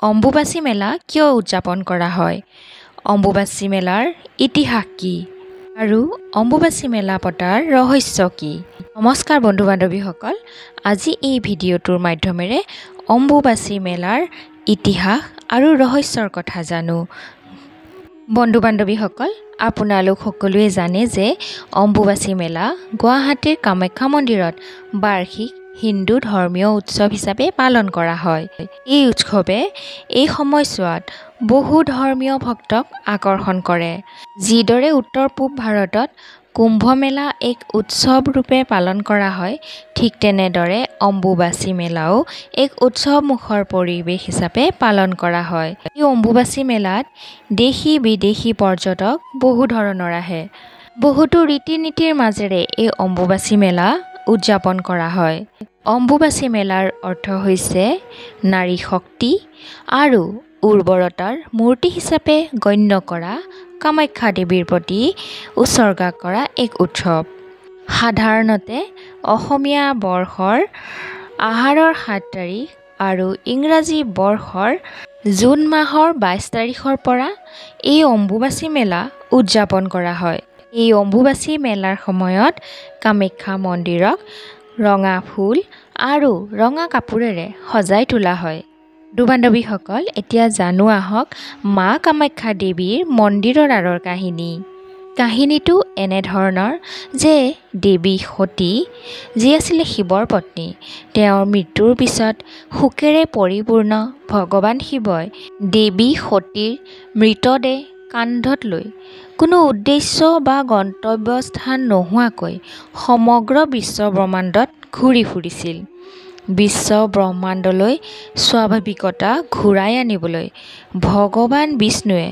অম্বুবাচী মেলা কিয় উদযাপন কৰা হয়? অম্বুবাচী মেলাৰ ইতিহাস কি? আৰু অম্বুবাচী মেলা পতাৰ ৰহস্য কি? নমস্কাৰ বন্ধু বান্ধৱীসকল, আজি এই ভিডিঅ'টোৰ মাধ্যমেৰে অম্বুবাচী মেলাৰ ইতিহাস আৰু ৰহস্যৰ কথা জানো। বন্ধু বান্ধৱীসকল, আপোনালোক সকলোৱে জানে যে অম্বুবাচী মেলা গুৱাহাটীৰ কামাখ্যা মন্দিৰত বাৰ্ষিক হিন্দু ধৰ্মীয় উৎসৱ হিচাপে পালন কৰা হয়। এই উৎসৱে এই সময়ছোৱাত বহু ধৰ্মীয় ভক্তক আকৰ্ষণ কৰে। যিদৰে উত্তৰ পূব ভাৰতত কুম্ভ মেলা এক উৎসৱ ৰূপে পালন কৰা হয়, ঠিক তেনেদৰে অম্বুবাচী মেলাও এক উৎসৱমুখৰ পৰিৱেশ হিচাপে পালন কৰা হয়। এই অম্বুবাচী মেলাত দেশী বিদেশী পৰ্যটক বহু ধৰণৰ আহে। বহুতো ৰীতি নীতিৰ মাজেৰে এই অম্বুবাচী মেলা উদযাপন কৰা হয়। অম্বুবাচী মেলাৰ অৰ্থ হৈছে নাৰী শক্তি আৰু উৰ্বৰতাৰ মূৰ্তি হিচাপে গণ্য কৰা কামাখ্যা দেৱীৰ প্ৰতি উৎসৰ্গা কৰা এক উৎসৱ। সাধাৰণতে অসমীয়া বৰ্ষৰ আহাৰৰ ৭ তাৰিখ আৰু ইংৰাজী বৰ্ষৰ জুন মাহৰ ২২ তাৰিখৰ পৰা এই অম্বুবাচী মেলা উদযাপন কৰা হয়। এই অম্বুবাচী মেলাৰ সময়ত কামাখ্যা মন্দিৰক ৰঙা ফুল আৰু ৰঙা কাপোৰেৰে সজাই তোলা হয়। বন্ধু বান্ধৱীসকল, এতিয়া জানো আহক মা কামাখ্যা দেৱীৰ মন্দিৰৰ আঁৰৰ কাহিনী। কাহিনীটো এনেধৰণৰ যে দেৱী সতী, যি আছিলে শিৱৰ পত্নী, তেওঁৰ মৃত্যুৰ পিছত শোকেৰে পৰিপূৰ্ণ ভগৱান শিৱই দেৱী সতীৰ মৃতদেহ কান্ধত লৈ কোনো উদ্দেশ্য বা গন্তব্যস্থান নোহোৱাকৈ সমগ্ৰ বিশ্ব ব্ৰহ্মাণ্ডত ঘূৰি ফুৰিছিল। বিশ্ব ব্ৰহ্মাণ্ডলৈ স্বাভাৱিকতা ঘূৰাই আনিবলৈ ভগৱান বিষ্ণুৱে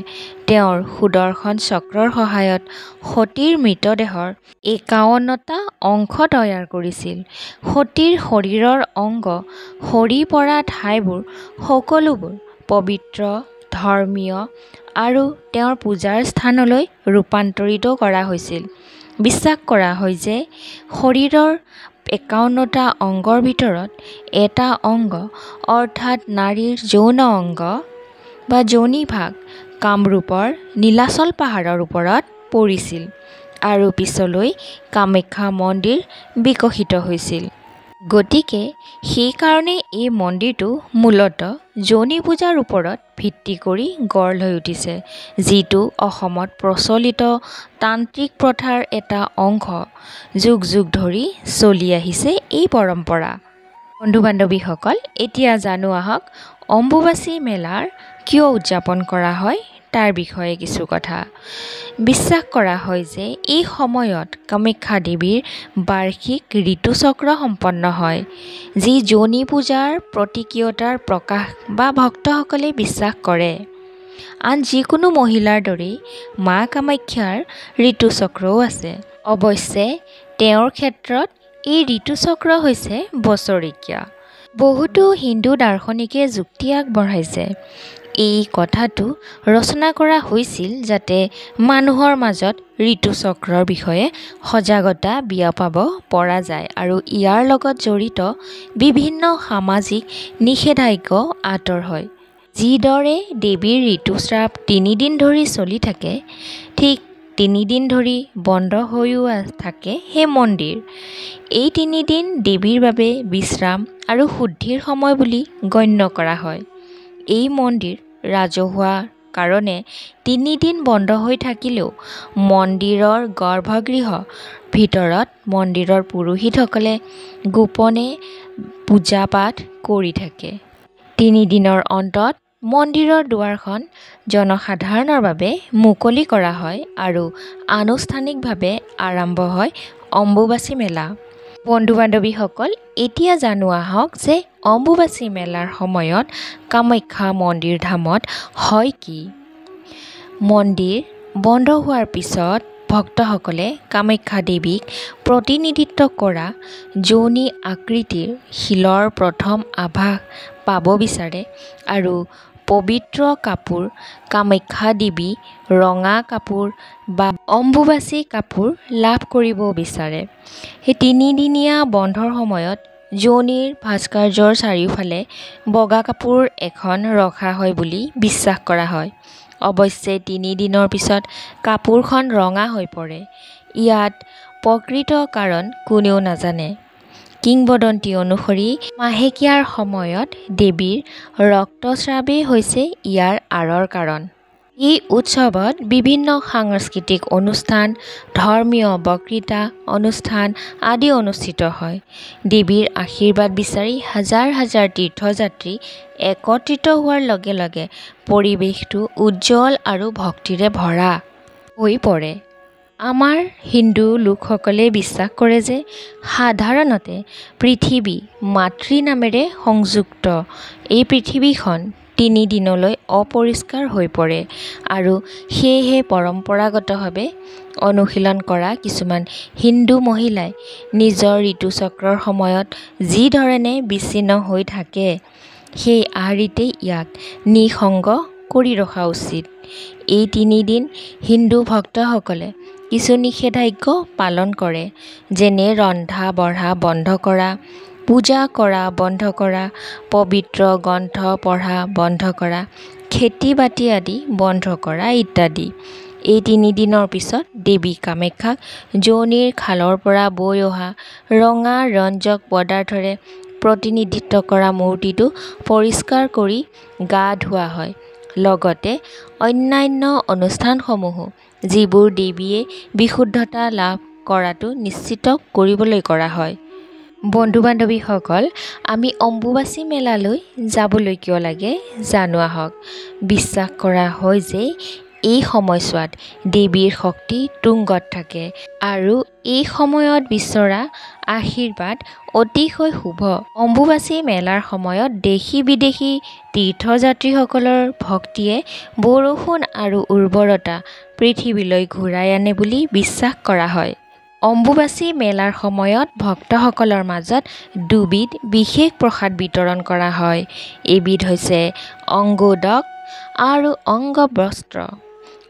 তেওঁৰ সুদৰ্শন চক্ৰৰ সহায়ত সতীৰ মৃতদেহৰ ৫১টা অংশ তৈয়াৰ কৰিছিল। সতীৰ শৰীৰৰ অংগ সৰি পৰা ঠাইবোৰ সকলোবোৰ পবিত্ৰ, ধৰ্মীয় আৰু তেওঁৰ পূজাৰ স্থানলৈ ৰূপান্তৰিত কৰা হৈছিল। বিশ্বাস কৰা হয় যে শৰীৰৰ ৫১টা অংগৰ ভিতৰত এটা অংগ অৰ্থাৎ নাৰীৰ যৌন অংগ বা যোনিভাগ কামৰূপৰ নীলাচল পাহাৰৰ ওপৰত পৰিছিল আৰু পিছলৈ কামাখ্যা মন্দিৰ বিকশিত হৈছিল। গতিকে সেইকাৰণে এই মন্দিৰটো মূলতঃ যোনি পূজাৰ ওপৰত ভিত্তি কৰি গঢ় লৈ উঠিছে, যিটো অসমত প্ৰচলিত তান্ত্ৰিক প্ৰথাৰ এটা অংশ। যুগ যুগ ধৰি চলি আহিছে এই পৰম্পৰা। বন্ধু বান্ধৱীসকল, এতিয়া জানো আহক অম্বুবাচী মেলাৰ কিয় উদযাপন কৰা হয় তাৰ বিষয়ে কিছু কথা। বিশ্বাস কৰা হয় যে এই সময়ত কামাখ্যা দেৱীৰ বাৰ্ষিক ঋতুচক্ৰ সম্পন্ন হয়, যি যোনি পূজাৰ প্ৰতীকীয়তাৰ প্ৰকাশ বা ভক্তসকলে বিশ্বাস কৰে। আন যিকোনো মহিলাৰ দৰেই মা কামাখ্যাৰ ঋতুচক্ৰও আছে। অৱশ্যে তেওঁৰ ক্ষেত্ৰত এই ঋতুচক্ৰ হৈছে বছৰেকীয়া। বহুতো হিন্দু দাৰ্শনিকে যুক্তি আগবঢ়াইছে এই কথাটো ৰচনা কৰা হৈছিল যাতে মানুহৰ মাজত ঋতুচক্ৰৰ বিষয়ে সজাগতা বিয়পাব পৰা যায় আৰু ইয়াৰ লগত জড়িত বিভিন্ন সামাজিক নিষেধাজ্ঞা আঁতৰ হয়। যিদৰে দেৱীৰ ঋতুস্ৰাৱ ৩ দিন ধৰি চলি থাকে, ঠিক ৩ দিন ধৰি বন্ধ হৈও থাকে সেই মন্দিৰ। এই ৩ দিন দেৱীৰ বাবে বিশ্ৰাম আৰু শুদ্ধিৰ সময় বুলি গণ্য কৰা হয়। এই মন্দিৰ ৰাজহুৱা কাৰণে ৩ দিন বন্ধ হৈ থাকিলেও মন্দিৰৰ গৰ্ভগৃহৰ ভিতৰত মন্দিৰৰ পুৰোহিতসকলে গোপনে পূজা পাঠ কৰি থাকে। ৩ দিনৰ অন্তত মন্দিৰৰ দুৱাৰখন জনসাধাৰণৰ বাবে মুকলি কৰা হয় আৰু আনুষ্ঠানিকভাৱে আৰম্ভ হয় অম্বুবাচী মেলা। বন্ধু বান্ধৱীসকল, এতিয়া জানো আহক যে অম্বুবাচী মেলাৰ সময়ত কামাখ্যা মন্দিৰ ধামত হয় কি। মন্দিৰ বন্ধ হোৱাৰ পিছত ভক্তসকলে কামাখ্যা দেৱীক প্ৰতিনিধিত্ব কৰা যোনি আকৃতিৰ শিলৰ প্ৰথম আভাস পাব বিচাৰে আৰু পবিত্ৰ কাপোৰ, কামাখ্যা দেৱী ৰঙা কাপোৰ বা অম্বুবাচী কাপোৰ লাভ কৰিব বিচাৰে। সেই ৩ দিনীয়া বন্ধৰ সময়ত যোনিৰ ভাস্কৰ্যৰ চাৰিওফালে বগা কাপোৰ এখন ৰখা হয় বুলি বিশ্বাস কৰা হয়। অৱশ্যে ৩ দিনৰ পিছত কাপোৰখন ৰঙা হৈ পৰে। ইয়াত প্ৰকৃত কাৰণ কোনেও নাজানে। কিংবদন্তি অনুসৰি মাহেকীয়াৰ সময়ত দেৱীৰ ৰক্তস্ৰাৱেই হৈছে ইয়াৰ আঁৰৰ কাৰণ। এই উৎসৱত বিভিন্ন সাংস্কৃতিক অনুষ্ঠান, ধৰ্মীয় বক্তৃতা অনুষ্ঠান আদি অনুষ্ঠিত হয়। দেৱীৰ আশীৰ্বাদ বিচাৰি হাজাৰ হাজাৰ তীৰ্থযাত্ৰী একত্ৰিত হোৱাৰ লগে লগে পৰিৱেশটো উজ্জ্বল আৰু ভক্তিৰে ভৰা হৈ পৰে। আমাৰ হিন্দু লোকসকলে বিশ্বাস কৰে যে সাধাৰণতে পৃথিৱী মাতৃ নামেৰে সংযুক্ত এই পৃথিৱীখন ৩ দিনলৈ অপৰিষ্কাৰ হৈ পৰে আৰু সেয়েহে পৰম্পৰাগতভাৱে অনুশীলন কৰা কিছুমান হিন্দু মহিলাই নিজৰ ঋতুচক্ৰৰ সময়ত যি ধৰণে বিচ্ছিন্ন হৈ থাকে সেই আৰ্হিতেই ইয়াক নিঃসংগ কৰি ৰখা উচিত। এই ৩ দিন হিন্দু ভক্তসকলে কিছু নিষেধাজ্ঞা পালন কৰে, যেনে ৰন্ধা বঢ়া বন্ধ কৰা, পূজা কৰা বন্ধ কৰা, পবিত্ৰ গ্ৰন্থ পঢ়া বন্ধ কৰা, খেতি বাতি আদি বন্ধ কৰা ইত্যাদি। এই ৩ দিনৰ পিছত দেৱী কামাখ্যাক যোনিৰ খালৰ পৰা বৈ অহা ৰঙা ৰঞ্জক পদাৰ্থৰে প্ৰতিনিধিত্ব কৰা মূৰ্তিটো পৰিষ্কাৰ কৰি গা ধোৱা হয়। লগতে অন্যান্য অনুষ্ঠানসমূহো যিবোৰ দেৱীয়ে বিশুদ্ধতা লাভ কৰাটো নিশ্চিত কৰিবলৈ কৰা হয়। বন্ধু-বান্ধৱীসকল, আমি অম্বুবাচী মেলালৈ যাবলৈ কিয় লাগে জানো আহক। বিশ্বাস কৰা হয় যে এই সময়ছোৱাত দেৱীৰ শক্তি তুংগত থাকে আৰু এই সময়ত বিচৰা আশীৰ্বাদ অতিশয় শুভ। অম্বুবাচী মেলাৰ সময়ত দেশী বিদেশী তীৰ্থযাত্ৰীসকলৰ ভক্তিয়ে বৰষুণ আৰু উৰ্বৰতা পৃথিৱীলৈ ঘূৰাই আনে বুলি বিশ্বাস কৰা হয়। অম্বুবাচী মেলাৰ সময়ত ভক্তসকলৰ মাজত দুবিধ বিশেষ প্ৰসাদ বিতৰণ কৰা হয়। এবিধ হৈছে অংগোদক আৰু অংগবস্ত্ৰ।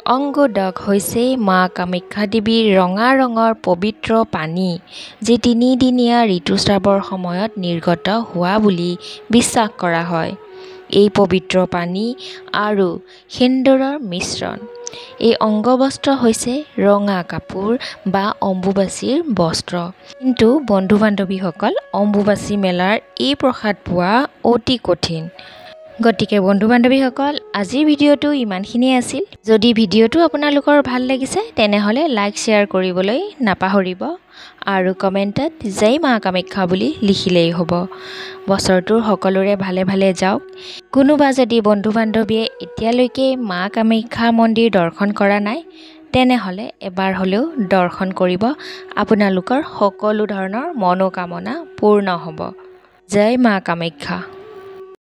অংগোদক হৈছে মা কামাখ্যা দেৱীৰ ৰঙা ৰঙৰ পবিত্ৰ পানী, যি ৩ দিনীয়া ঋতুস্ৰাৱৰ সময়ত নিৰ্গত হোৱা বুলি বিশ্বাস কৰা হয়। এই পবিত্ৰ পানী আৰু সেন্দুৰৰ মিশ্ৰণ। এই অংগবস্ত্ৰ হৈছে ৰঙা কাপোৰ বা অম্বুবাচীৰ বস্ত্ৰ। কিন্তু বন্ধু-বান্ধৱীসকল, অম্বুবাচী মেলাৰ এই প্ৰসাদ পোৱা অতি কঠিন। গতিকে বন্ধু-বান্ধৱীসকল, আজিৰ ভিডিঅ'টো ইমানখিনিয়ে আছিল। যদি ভিডিঅ'টো আপোনালোকৰ ভাল লাগিছে তেনেহ'লে লাইক শ্বেয়াৰ কৰিবলৈ নাপাহৰিব আৰু কমেণ্টত জয় মা কামাখ্যা বুলি লিখিলেই হ'ব। বছৰটোৰ সকলোৰে ভালে ভালে যাওক। কোনোবা যদি বন্ধু-বান্ধৱীয়ে এতিয়ালৈকে মা কামাখ্যা মন্দিৰ দৰ্শন কৰা নাই তেনেহ'লে এবাৰ হ'লেও দৰ্শন কৰিব। আপোনালোকৰ সকলো ধৰণৰ মনোকামনা পূৰ্ণ হ'ব। জয় মা কামাখ্যা।